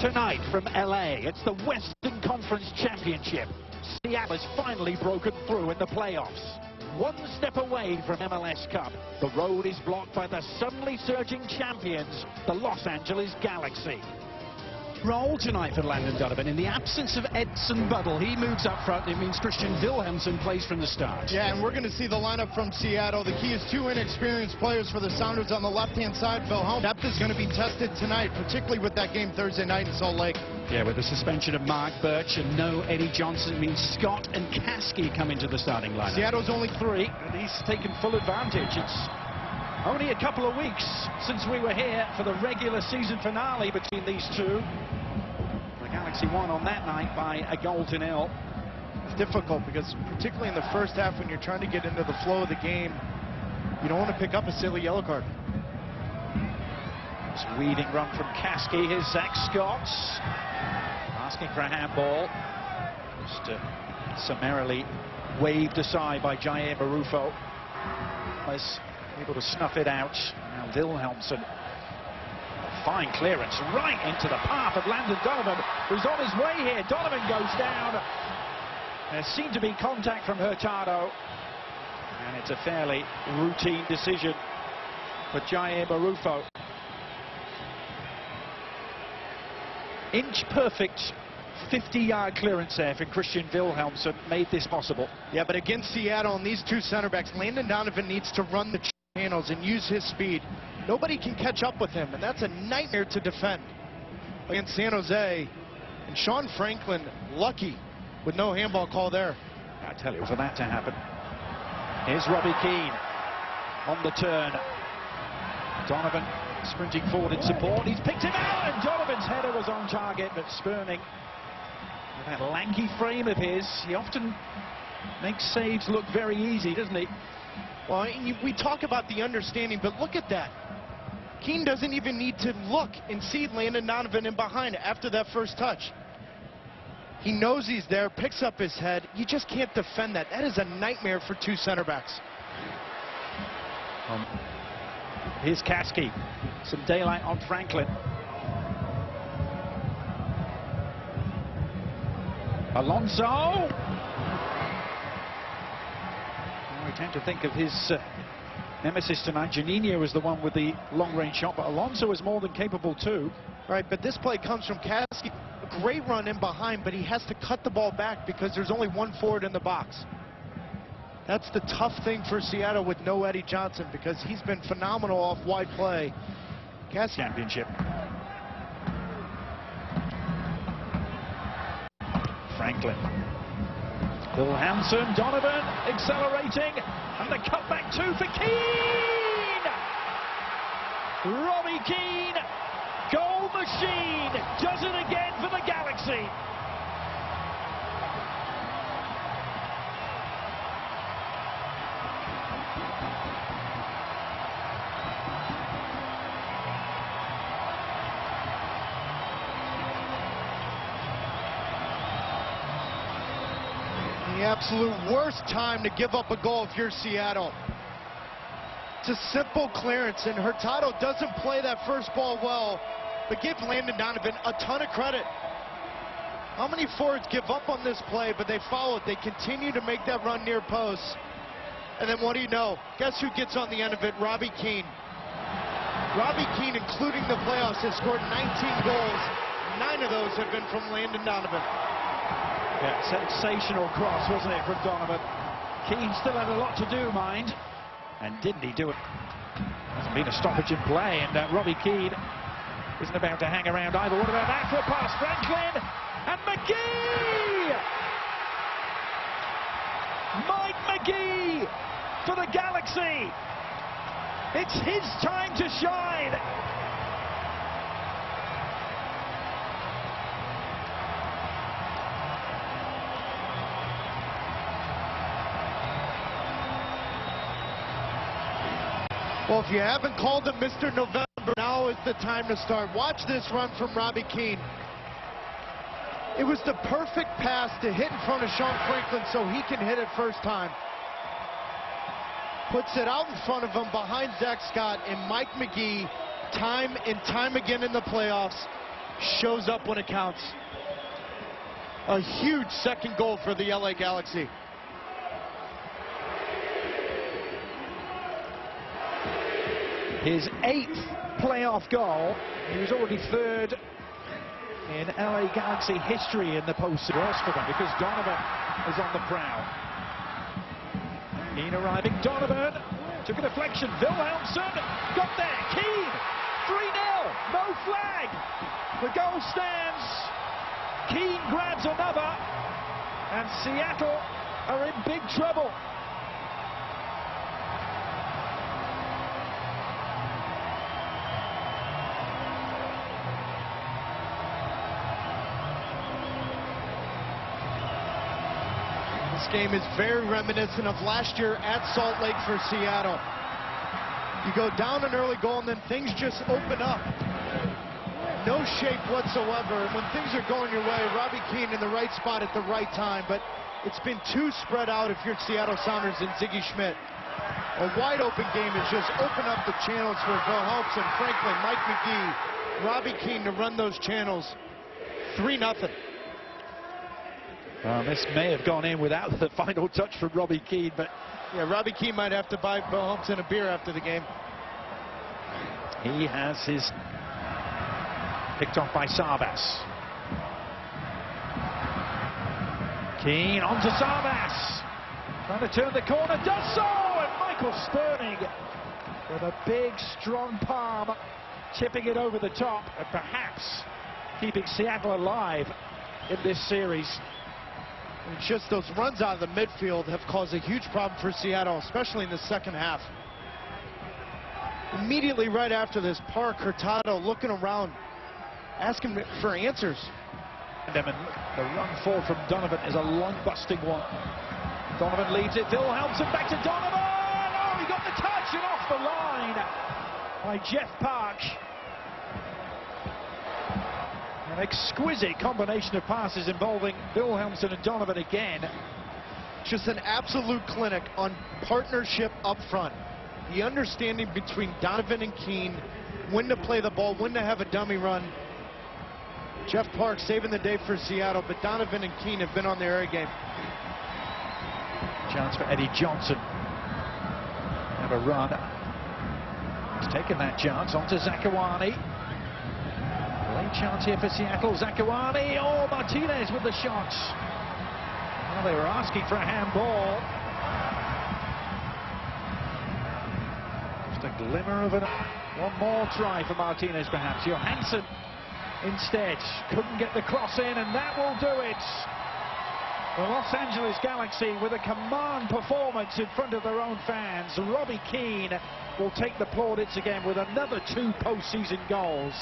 Tonight from LA, it's the Western Conference Championship. Seattle has finally broken through in the playoffs. One step away from MLS Cup. The road is blocked by the suddenly surging champions, the Los Angeles Galaxy. Role tonight for Landon Donovan. In the absence of Edson Buddle, he moves up front. It means Christian Wilhelmsen plays from the start. Yeah, and we're going to see the lineup from Seattle. The key is two inexperienced players for the Sounders on the left-hand side. Wilhelm. Depth is going to be tested tonight, particularly with that game Thursday night in Salt Lake. Yeah, with the suspension of Mark Birch and no Eddie Johnson, it means Scott and Kasky come into the starting lineup. Seattle's only 3. And he's taken full advantage. It's only a couple of weeks since we were here for the regular season finale between these two. The Galaxy won on that night by 1-0. It's difficult because particularly in the first half when you're trying to get into the flow of the game, you don't want to pick up a silly yellow card. It's a weeding run from Kasky. Here's Zach Scott asking for a handball. Just summarily waved aside by Jair Marufo. Was able to snuff it out. Now Wilhelmsen. A fine clearance right into the path of Landon Donovan, who's on his way here. Donovan goes down. There seemed to be contact from Hurtado. And it's a fairly routine decision for Jair Marufo. Inch-perfect 50-yard clearance there for Christian Wilhelmsen made this possible. Yeah, but against Seattle and these two center backs, Landon Donovan needs to run the channels and use his speed. Nobody can catch up with him, and that's a nightmare to defend against San Jose. And Sean Franklin, lucky with no handball call there. I tell you, for that to happen. Here's Robbie Keane on the turn. Donovan sprinting forward in support. He's picked him out, and Donovan's header was on target, but Spurning, with that lanky frame of his, he often makes saves look very easy, doesn't he? Well, we talk about the understanding, but look at that. Keane doesn't even need to look and see Landon Donovan in behind after that first touch. He knows he's there, picks up his head. You just can't defend that. That is a nightmare for two center backs. Here's Kasky. Some daylight on Franklin. Alonso. We tend to think of his nemesis tonight. Janino was the one with the long-range shot, but Alonso is more than capable too. Right, but this play comes from Kasky. A great run in behind, but he has to cut the ball back because there's only one forward in the box. That's the tough thing for Seattle with no Eddie Johnson, because he's been phenomenal off wide play. Kasky. Championship. Franklin. Wilhelmsen, Donovan accelerating, and the cutback two for Keane! Robbie Keane, goal machine, does it again for the Galaxy. The absolute worst time to give up a goal if you're Seattle. It's a simple clearance, and Hurtado doesn't play that first ball well, but give Landon Donovan a ton of credit. How many forwards give up on this play, but they follow it? They continue to make that run near post. And then what do you know? Guess who gets on the end of it? Robbie Keane. Robbie Keane, including the playoffs, has scored 19 goals. 9 of those have been from Landon Donovan. Yeah, sensational cross, wasn't it, from Donovan? Keane still had a lot to do, mind. And didn't he do it? Hasn't been a stoppage in play, and Robbie Keane isn't about to hang around either. What about that for a pass? Franklin and McGee! Mike McGee for the Galaxy. It's his time to shine. Well, if you haven't called him Mr. November, now is the time to start. Watch this run from Robbie Keane. It was the perfect pass to hit in front of Sean Franklin so he can hit it first time. Puts it out in front of him behind Zach Scott, and Mike McGee, time and time again in the playoffs, shows up when it counts. A huge second goal for the LA Galaxy. His 8th playoff goal. He was already 3rd in LA Galaxy history in the postseason. Worse for them because Donovan is on the prowl. Keane arriving. Donovan took a deflection. Wilhelmsson got there. Keane 3-0. No flag. The goal stands. Keane grabs another, and Seattle are in big trouble. This game is very reminiscent of last year at Salt Lake for Seattle. You go down an early goal and then things just open up. No shape whatsoever. And when things are going your way, Robbie Keane in the right spot at the right time. But it's been too spread out if you're Seattle Sounders and Ziggy Schmidt. A wide open game has just opened up the channels for Wilhelmsson, Franklin, Mike McGee, Robbie Keane to run those channels. 3-0. This may have gone in without the final touch from Robbie Keane, but yeah, Robbie Keane might have to buy Wilhelmsson a beer after the game. He has his picked off by Sabas. Keane onto Sabas. Trying to turn the corner, does so! And Michael Sperning with a big, strong palm, tipping it over the top, and perhaps keeping Seattle alive in this series. And just those runs out of the midfield have caused a huge problem for Seattle, especially in the second half. Immediately right after this, Park, Hurtado looking around, asking for answers. And the run forward from Donovan is a long-busting one. Donovan leads it. Wilhelmsson back to Donovan. Oh, he got the touch and off the line by Jeff Park. An exquisite combination of passes involving Wilhelmsson and Donovan again. Just an absolute clinic on partnership up front. The understanding between Donovan and Keane, when to play the ball, when to have a dummy run. Jeff Park saving the day for Seattle, but Donovan and Keane have been on their A game. Chance for Eddie Johnson. Have a run. He's taken that chance onto Zakawani. Late chance here for Seattle. Zakawani. Oh, Martinez with the shot. Well, they were asking for a handball. Just a glimmer of one more try for Martinez, perhaps. Johansson instead couldn't get the cross in, and that will do it. The Los Angeles Galaxy with a command performance in front of their own fans. Robbie Keane will take the plaudits again with another 2 postseason goals.